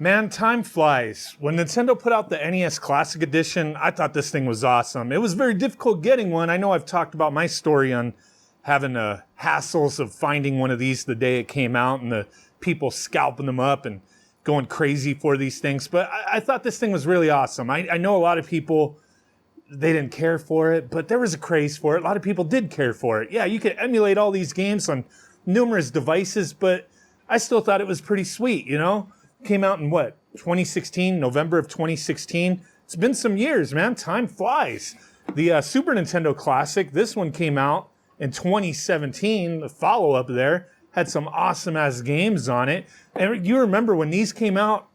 Man, time flies. When Nintendo put out the NES Classic Edition, I thought this thing was awesome. It was very difficult getting one. I know I've talked about my story on having the hassles of finding one of these the day it came out and the people scalping them up and going crazy for these things. But I thought this thing was really awesome. I know a lot of people, they didn't care for it, but there was a craze for it. A lot of people did care for it. Yeah, you could emulate all these games on numerous devices, but I still thought it was pretty sweet, you know? Came out in what, 2016, November of 2016. It's been some years, man. Time flies. The Super Nintendo Classic, this one came out in 2017. The follow-up there had some awesome-ass games on it. And you remember when these came out,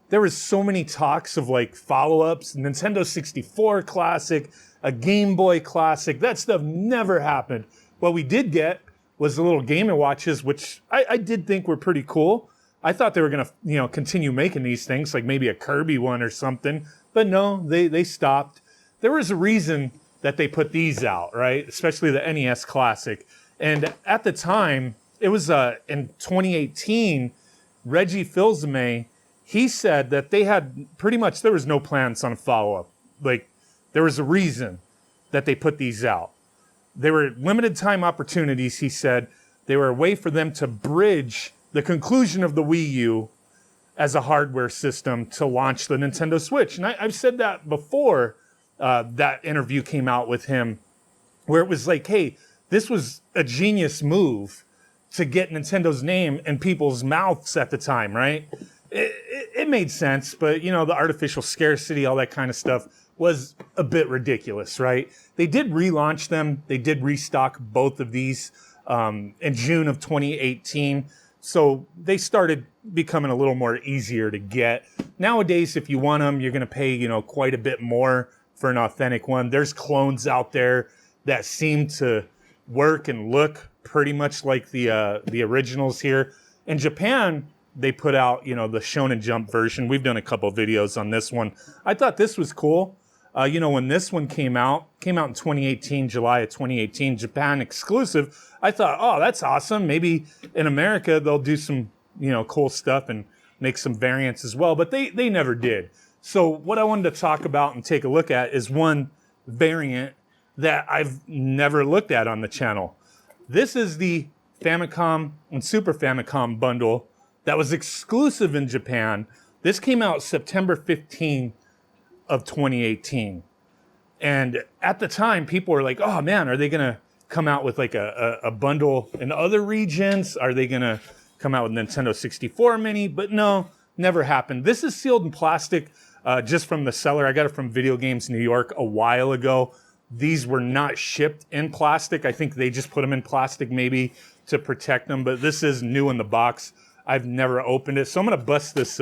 there was so many talks of like follow-ups, Nintendo 64 Classic, a Game Boy Classic. That stuff never happened. What we did get was the little Game & Watches, which I did think were pretty cool. I thought they were going to, continue making these things, like maybe a Kirby one or something. But no, they stopped. There was a reason that they put these out, right? Especially the NES Classic. And at the time, it was in 2018, Reggie Fils-Aimé, he said that they had pretty much, there was no plans on a follow-up. Like, there was a reason that they put these out. They were limited time opportunities, he said. They were a way for them to bridge the conclusion of the Wii U as a hardware system to launch the Nintendo Switch. And I've said that before that interview came out with him, where it was like, hey, this was a genius move to get Nintendo's name in people's mouths at the time, right? It made sense, but, the artificial scarcity, all that kind of stuff was a bit ridiculous, right? They did relaunch them. They did restock both of these in June of 2018. So they started becoming a little more easier to get. Nowadays, if you want them, you're going to pay, quite a bit more for an authentic one. There's clones out there that seem to work and look pretty much like the originals here. In Japan, they put out, the Shonen Jump version. We've done a couple videos on this one. I thought this was cool. When this one came out in 2018, July of 2018, Japan exclusive, I thought, oh, that's awesome. Maybe in America, they'll do some, cool stuff and make some variants as well, but they never did. So what I wanted to talk about and take a look at is one variant that I've never looked at on the channel. This is the Famicom and Super Famicom bundle that was exclusive in Japan. This came out September 15 of 2018. And at the time, people were like, oh man, are they going to come out with like a bundle in other regions? Are they going to come out with Nintendo 64 Mini? But no, never happened. This is sealed in plastic just from the seller. I got it from Video Games New York a while ago. These were not shipped in plastic. I think they just put them in plastic maybe to protect them. But this is new in the box. I've never opened it. So I'm going to bust this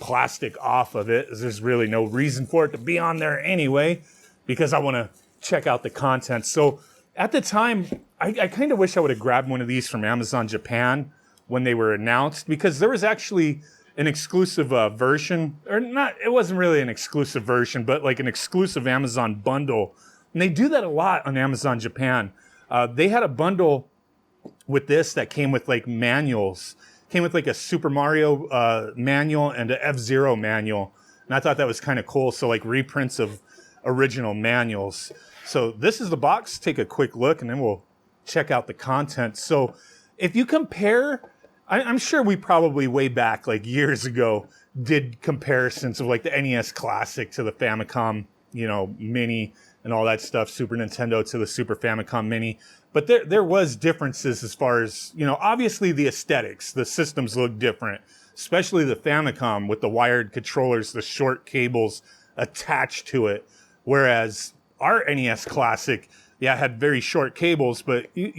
plastic off of it. There's really no reason for it to be on there anyway, because I want to check out the content. So at the time, I kind of wish I would have grabbed one of these from Amazon Japan when they were announced, because there was actually an exclusive version, or not, it wasn't really an exclusive version, but like an exclusive Amazon bundle. And they do that a lot on Amazon Japan. They had a bundle with this that came with like manuals. Came with like a Super Mario manual and an F-Zero manual. And I thought that was kind of cool. So like reprints of original manuals. So this is the box. Take a quick look and then we'll check out the content. So if you compare, I'm sure we probably way back like years ago did comparisons of like the NES Classic to the Famicom, Mini and all that stuff, Super Nintendo to the Super Famicom Mini. But there was differences as far as, obviously the aesthetics, the systems look different, especially the Famicom with the wired controllers, the short cables attached to it. Whereas our NES Classic, had very short cables, but you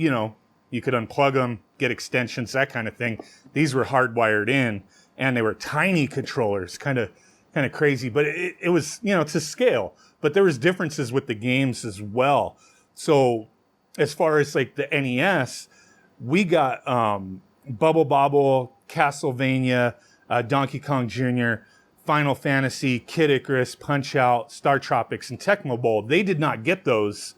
could unplug them, get extensions, that kind of thing. These were hardwired in, and they were tiny controllers, kind of crazy, but it was, to scale. But there was differences with the games as well. So as far as like the NES, we got Bubble Bobble, Castlevania, Donkey Kong Jr., Final Fantasy, Kid Icarus, Punch-Out, Star Tropics, and Tecmo Bowl. They did not get those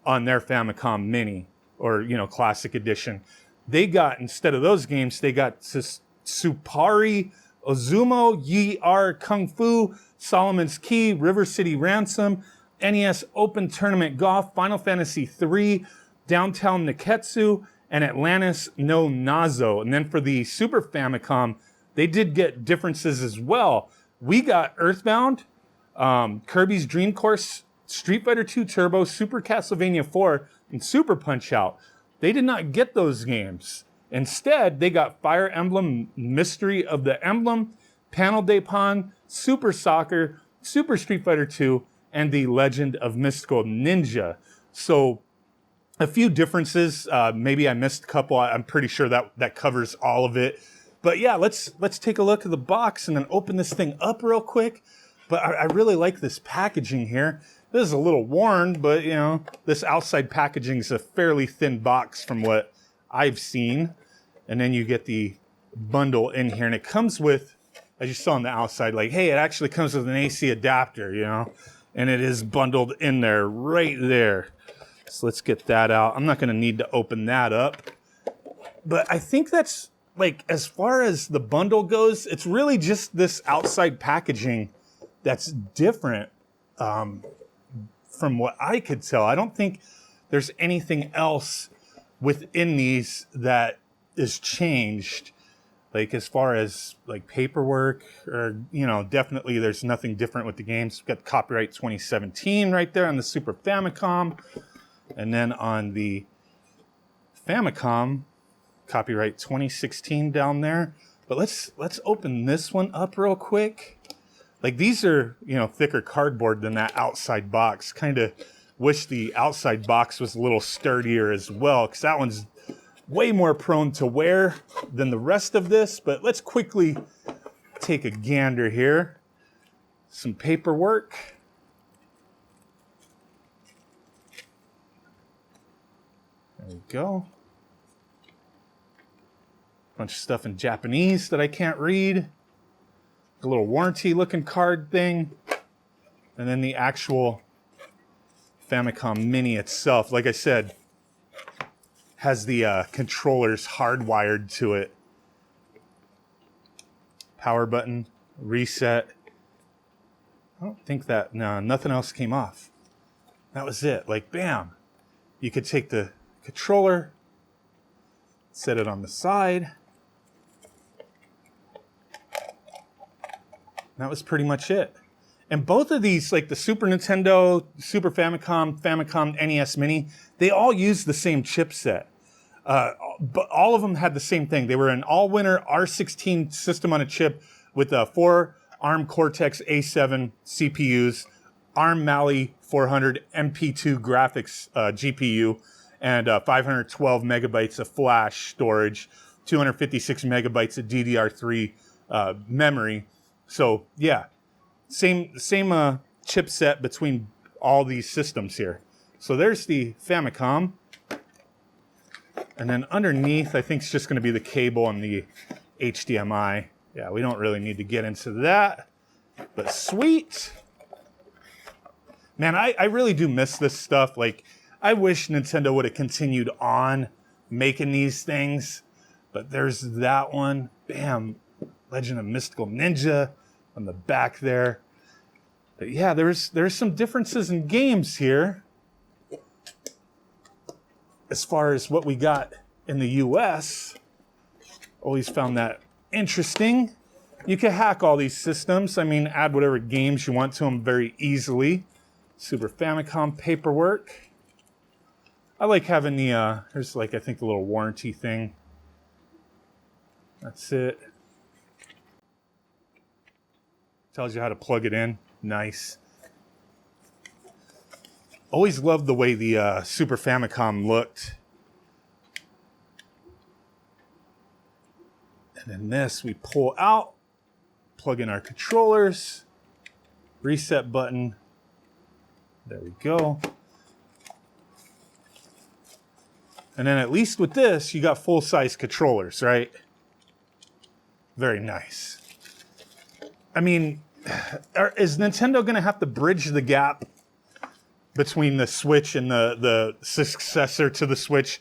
on their Famicom Mini or, Classic Edition. They got, instead of those games, they got Supari Ozumo, Yi R Kung Fu, Solomon's Key, River City Ransom, NES Open Tournament Golf, Final Fantasy III, Downtown Neketsu, and Atlantis no Nazo. And then for the Super Famicom, they did get differences as well. We got Earthbound, Kirby's Dream Course, Street Fighter II Turbo, Super Castlevania 4, and Super Punch-Out. They did not get those games. Instead, they got Fire Emblem Mystery of the Emblem, Panel de Pon, Super Soccer, Super Street Fighter II, and The Legend of Mystical Ninja. So a few differences. Maybe I missed a couple. I'm pretty sure that covers all of it. But yeah, let's take a look at the box and then open this thing up real quick. But I really like this packaging here. This is a little worn, but you know, this outside packaging is a fairly thin box from what I've seen. And then you get the bundle in here, and it comes with, as you saw on the outside, like, hey, it actually comes with an AC adapter, you know, and it is bundled in there right there. So let's get that out. I'm not going to need to open that up. But I think that's, like, as far as the bundle goes, it's really just this outside packaging that's different from what I could tell. I don't think there's anything else within these that is changed, like as far as like paperwork, or you know, definitely there's nothing different with the games. We've got copyright 2017 right there on the Super Famicom, and then on the Famicom, copyright 2016 down there. But let's open this one up real quick. Like, these are, you know, thicker cardboard than that outside box. Kind of wish the outside box was a little sturdier as well, because that one's way more prone to wear than the rest of this. But let's quickly take a gander here. Some paperwork. There we go. Bunch of stuff in Japanese that I can't read. A little warranty looking card thing. And then the actual Famicom Mini itself, like I said, has the controllers hardwired to it. Power button, reset. I don't think that, no, nothing else came off. That was it, like bam. You could take the controller, set it on the side. That was pretty much it. And both of these, like the Super Nintendo, Super Famicom, Famicom NES Mini, they all use the same chipset. But all of them had the same thing. They were an all-winner R16 system on a chip with 4 ARM Cortex A7 CPUs, ARM Mali 400 MP2 graphics GPU, and 512 megabytes of flash storage, 256 megabytes of DDR3 memory. So yeah, same chipset between all these systems here. So there's the Famicom. And then underneath, I think it's just going to be the cable and the HDMI. Yeah, we don't really need to get into that. But sweet. Man, I really do miss this stuff. Like, I wish Nintendo would have continued on making these things. But there's that one. Bam. Legend of Mystical Ninja on the back there. But yeah, there's some differences in games here as far as what we got in the US. Always found that interesting. You can hack all these systems. I mean, add whatever games you want to them very easily. Super Famicom paperwork. I like having the, here's like, I think the little warranty thing. That's it. Tells you how to plug it in. Nice. Always loved the way the Super Famicom looked. And then this we pull out, plug in our controllers, reset button. There we go. And then at least with this, you got full-size controllers, right? Very nice. I mean, is Nintendo going to have to bridge the gap between the Switch and the successor to the Switch?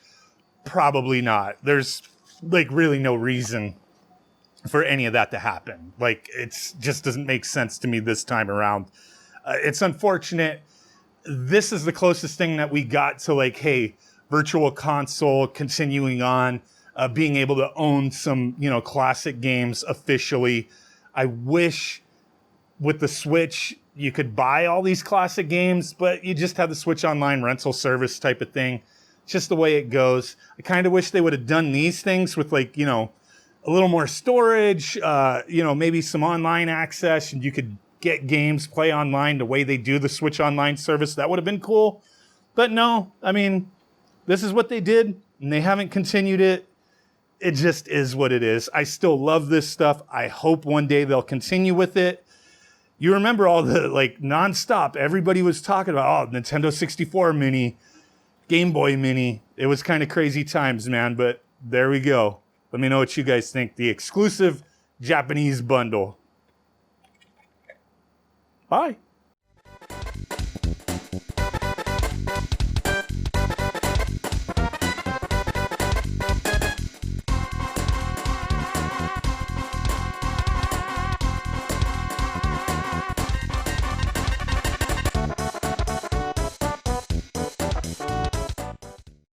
Probably not. There's like really no reason for any of that to happen. Like, it's just doesn't make sense to me this time around. It's unfortunate. This is the closest thing that we got to, like, hey, virtual console continuing on, being able to own some, you know, classic games officially. I wish with the Switch you could buy all these classic games, but you just have the Switch Online rental service type of thing. It's just the way it goes. I kind of wish they would have done these things with, like, you know, a little more storage, you know, maybe some online access, and you could get games, play online the way they do the Switch Online service. That would have been cool. But no, I mean, this is what they did, and they haven't continued it. It just is what it is. I still love this stuff. I hope one day they'll continue with it. You remember all the, like, nonstop, everybody was talking about, oh, Nintendo 64 Mini, Game Boy Mini. It was kind of crazy times, man, but there we go. Let me know what you guys think. The exclusive Japanese bundle. Bye.